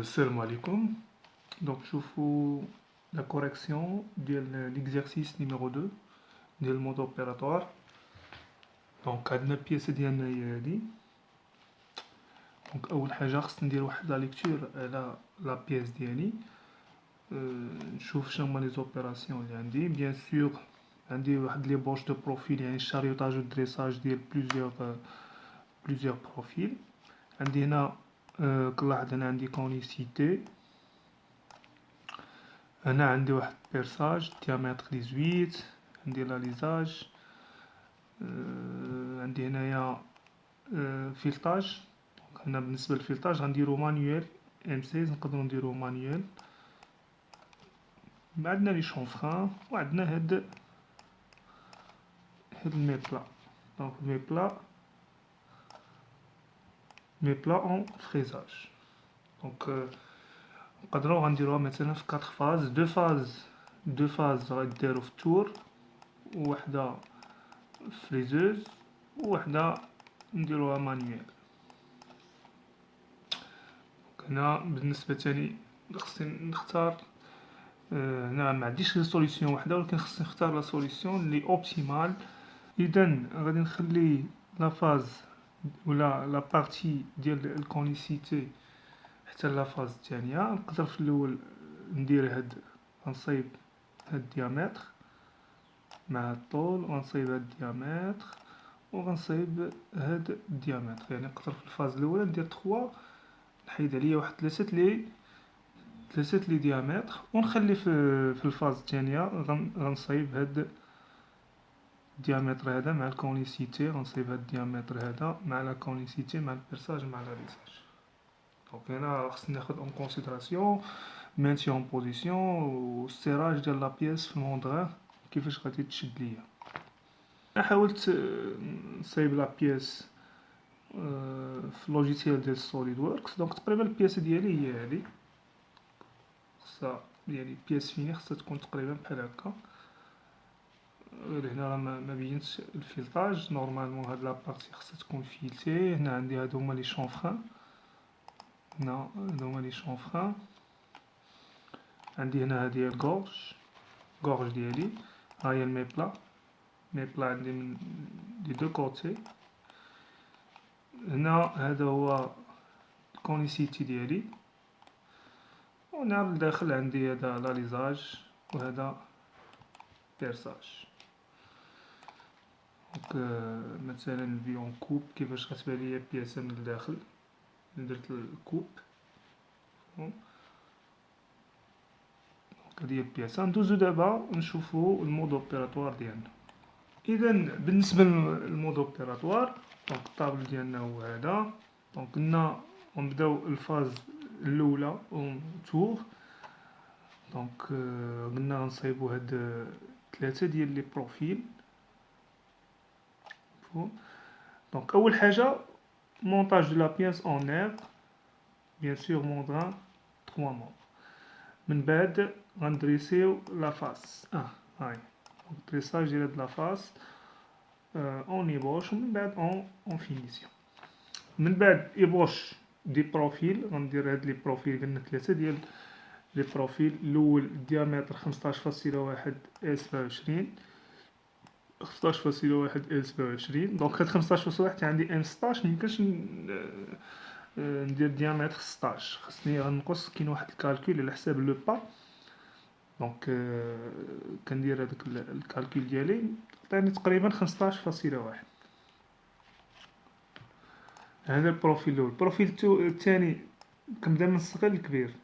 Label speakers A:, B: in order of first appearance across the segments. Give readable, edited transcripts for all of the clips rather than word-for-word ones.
A: Salam alaikum. Donc, je fais la correction de l'exercice numéro 2 du mode opératoire. Donc, عندنا البياسة ديالنا هي هادي. دونك أول حاجة خصنا ندير واحد لا ليكتور على لا بياس ديالي. نشوف شنو هما لي زوبيراسيون اللي عندي. بيان سور عندي واحد لي بوش دو بروفيل، يعني الشاريوطاج و الدريساج ديال بليزيور بروفيل. عندي هنا كنلاحظ هنا عندي كونيسيتي. هنا عندي واحد بيرساج ديامتر 18. عندي لاليزاج. عندي هنايا فيلتاج. هنا بالنسبه للفيلتاج غنديرو مانيوال ام 16، نقدروا نديرو مانيوال. عندنا لي شونفران وعندنا هاد الميبلا. دونك ميبلا اون فريزاج. دونك نقدروا غنديروها مثلا في 4 فاز. دو فاز غديرو في التور، وحده فريزوز، وحده نديروها مانيوال. هنا بالنسبه تاني خصني نختار. هنا ما عنديش غير سوليسيون وحده، ولكن خصني نختار لا سوليسيون اللي اوبتيمال. اذا غادي نخلي لا فاز ولا لا بارتي ديال الكونيسيتي حتى لا فاز الثانيه. نقدر في الاول ندير غنصايب هاد الديامتر مع الطول، وغنصايب هاد الديامتر، وغنصايب هاد الديامتر. يعني نقدر في الفاز الاولى ندير 3، نحيد عليا واحد ثلاثة لي ديامتر، ونخلي في الفاز الثانية غنصايب هاد الديامتر هذا مع الكونيسيتي. غنصايب هاد الديامتر هذا مع لا كونيسيتي مع البيرساج مع لا ريساج. دونك هنا خصني ناخد اون كونسيدراسيون مانتي اون بوزيسيون والسيراج ديال لا بياس في الموندغ كيفاش غادي تشد ليا. انا حاولت نصايب لا بياس في لوجيسيال ديال سوليد ووركس. دونك تقريبا البياسه ديالي هي هادي. خصها يعني بياس فيني خصها تكون تقريبا بحال هكا. غير هنا راه ما بينتش الفيلتاج. نورمالمون هاد لابارتي خصها تكون فيلتي. هنا عندي هادو هما لي شونفران. هنا هادو هما لي شونفران. عندي هنا هادي الكورج ديالي. ها هي الميبلا عندي من لي دو كوتي. هنا هذا هو الكونيسيتي ديالي. وهنا لداخل عندي هذا لاليزاج وهذا بيرساج. دونك مثلا الفيون كوب كيفاش غتبان ليا بياسه من الداخل. درت الكوب. دونك هادي هي البياسه. ندوزو دابا نشوفو المود اوبيراتوار ديالنا. اذا بالنسبه للمود اوبيراتوار، دونك الطابل ديالنا هو هذا. دونك قلنا غنبداو الفاز الاولى اون تور. دونك قلنا غنصايبو هاد 3 ديال لي بروفيل. دونك اول حاجه مونتاج دو لا بياس اون نير. بيان سور موندغ 3 مون. من بعد غندريسيو لا فاس هاي. دونك دريساج ديال هاد لا فاس اون ايبوش، ومن بعد اون فينيسيون. من بعد ايبوش دي بروفيل. غندير هاد لي بروفيل. قلنا 3 ديال لي بروفيل. الاول الديامتر 15.1 ال 27. 15.1 ال 27. دونك هاد 15.1 عندي ام 16. ميمكنش ندير ديامتر 16. خصني غنقص. كاين واحد الكالكول على حساب لو با. دونك كندير هذاك الكالكول ديالي عطاني تقريبا 15.1. هذا البروفيل الاول. البروفيل الثاني كنبدا من الصغير للكبير.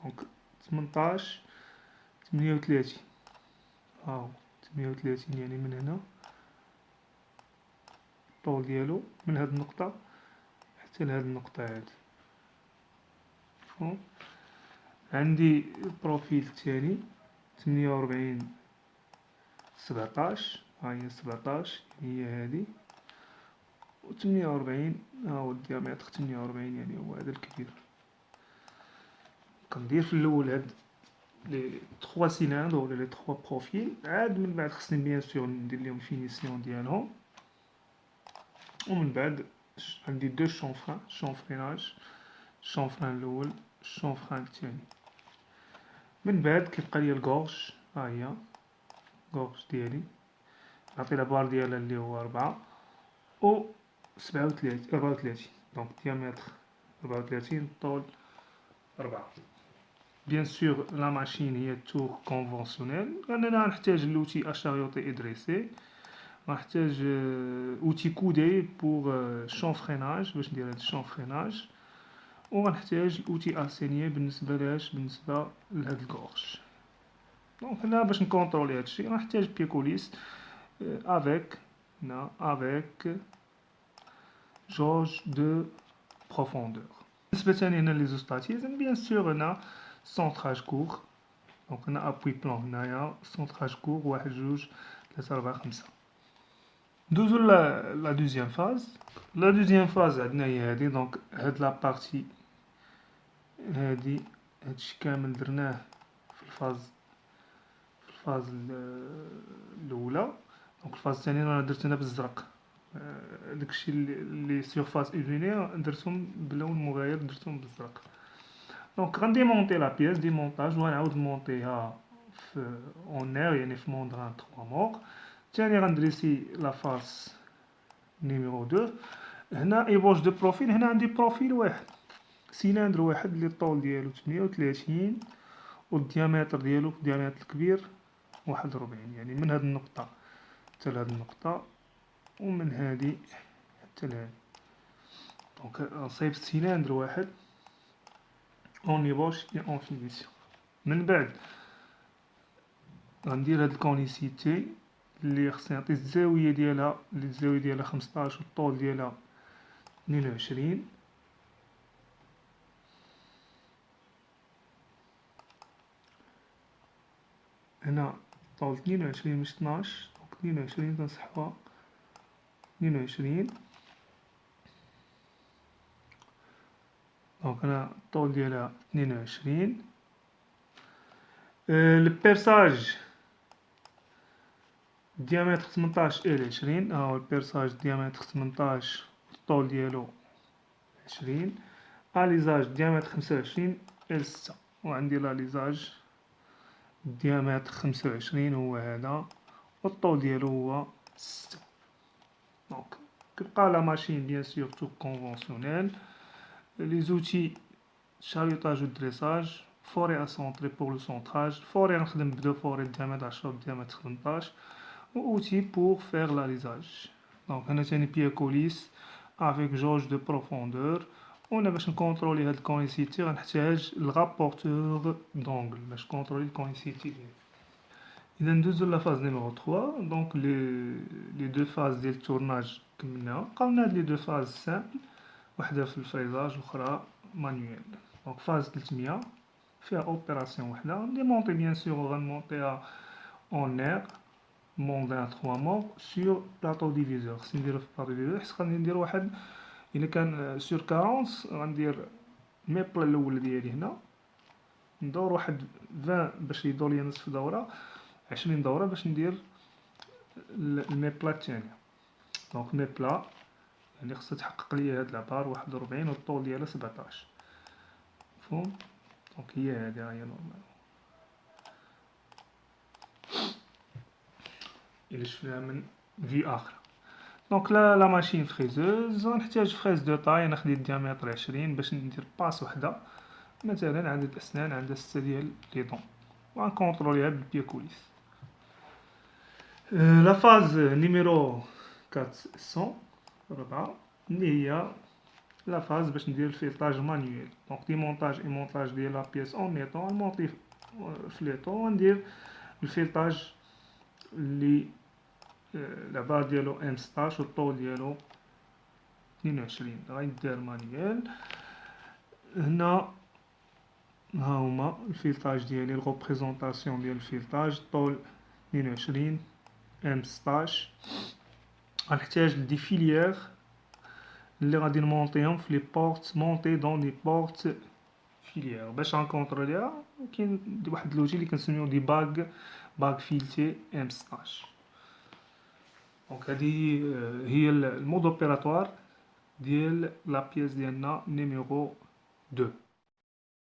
A: دونك 18 38. هاهو 38. يعني من هنا الطول ديالو من هاد النقطة حتى لهاد النقطة هادي. عندي البروفيل الثاني 48 17. ها هي 17 هي هادي. و 48 ها هو الديامتر 48. يعني هو هذا الكبير. كندير في الاول هاد لي 3 سيلندر ولا لي 3 بروفيل. عاد من بعد خصني بيان سور ندير لهم فينيسيون ديالهم. ومن بعد عندي 2 شونفريناج. الشونفران الاول الشونفران الثاني. من بعد كيبقى لي الكورج، ها هي الكورج ديالي، نعطي لابار ديالها اللي هو 4 و 34 دونك ديامتر 34 طول 4. بيان سور لا ماشين هي تور كونفونسيونيل، لاننا غنحتاج لوتي اشاريوتي ادريسي، غنحتاج اوتي كودي بور شونفريناج باش ندير هاد الشونفريناج، و غنحتاج اوتي اسينيي بالنسبه لهاد الكورج. دونك هنا باش نكونطرولي هادشي غنحتاج بيكوليس افيك هنا افيك جوج دو بروفوندور. بالنسبه ثاني هنا لي زوستاتيزم بيان سور هنا سونطراج كور، دونك هنا ابوي بلون هنايا سونطراج كور 1 2 3 4 5. ندوزو لا دوزيام فاز. لا دوزيام فاز عندنا هي هادي، دونك هاد لا بارتي هادي هادشي كامل درناه في الفاز الاولى. دونك الفاز الثانيه انا درت هنا بالزرق، داكشي اللي سيرفاس ايلوميني درتهم باللون مغاير درتهم بالزرق. دونك غنديمونطي لا بياس ديمونطاج وغنعاود نمونطيها في اونير يعني في موندران 3 مور. ثاني غندريسي لا فاس نيميرو 2. هنا ايبوش دو بروفيل، هنا عندي بروفيل واحد سيلندر واحد اللي الطول ديالو 38 والديامتر ديالو الديامتر الكبير 41، يعني من هاد النقطة حتى لهاد النقطة ومن هادي حتى لهادي. دونك نصايب سيلندر واحد اون ايبوش اي اون فينيسيون. من بعد غندير هاد الكونيسيتي اللي خصني نعطي الزاوية ديالها، اللي الزاوية ديالها 15 والطول ديالها 22. هنا طول 22 مش 12، دونك 22 تنسحبها 22. دونك هنا الطول ديالها 22. البيرساج ديامتر 18 إلى 20، هاهو البيرساج ديامتر 18 الطول ديالو 20. اليزاج ديامتر 25 إلى 6، وعندي اليزاج ديامتر 25 هو هذا والطول ديالو هو 6. دونك كيبقى لا ماشين بيان سور تو كونفونسيونيل. لي زوتي شاريوطاج و دريساج، فوري اسونطري بور لو سونطراج، فوري غنخدم بدو فوري ديامتر 10 و ديامتر 18 و اوتي بور فيغ لاليزاج. دونك هنا تاني بيا كوليس افيك جوج دو بروفوندور. وانا باش نكونطرولي هاد الكونيسيتي غنحتاج الرابورتور دونغل باش نكونطرولي الكونيسيتي ديالي. اذا ندوزو لا فاز نيميرو 3. دونك لي دو فاز ديال التورناج كملناهم، بقاونا هاد لي دو فاز سامبل، وحده في الفريزاج واخرى مانيويل. دونك فاز 300 فيها اوبيراسيون وحده ديمونطي بيان سور غنمونطيها اون اير موندان 3 مور سور بلاطو ديفيزور. خصني نديرو في بلاطو ديفيزور حيت غادي ندير واحد الا كان سور 40 غندير ميبل الاول ديالي هنا ندور واحد 20 باش يدور ليا نصف دوره، 20 دوره باش ندير الميبلا الثانيه. دونك ميبلا يعني خصها تحقق ليا هاد لابار 41 والطول ديالها 17. مفهوم؟ دونك هي هادي هي نورمال. إلا شفناها من في اخرى. دونك لا ماشين فريزوز غنحتاج فريز دو طاي، انا خديت ديامتر 20 باش ندير باس وحده، مثلا عدد اسنان عندها 6 ديال لي طون، وغنكونطروليها بالبيكوليس. لا فاز نيميرو 400 اللي هي لا فاز باش ندير الفيلطاج مانيويل. دونك ديمونطاج اي مونطاج ديال لا بيس اون ليطون، نمونطي في ليطون وندير الفيلطاج اللي العبار ديالو ام 16 والطول ديالو 22 غيدار مانيويل. هنا ها هما الفيلطاج ديالي، الغوبريزونطاسيون ديال الفيلطاج طول 22 ام 16. غنحتاج دي فيليير اللي غادي نمونطيهم في لي بورت مونطي دون لي بورت فيليير باش غنكونطروليها. كاين واحد لوجي اللي كنسميو دي باغ فيلتي ام 16. دونك هادي هي المود اوبيراتوار ديال لا بياس ديالنا نيميرو 2.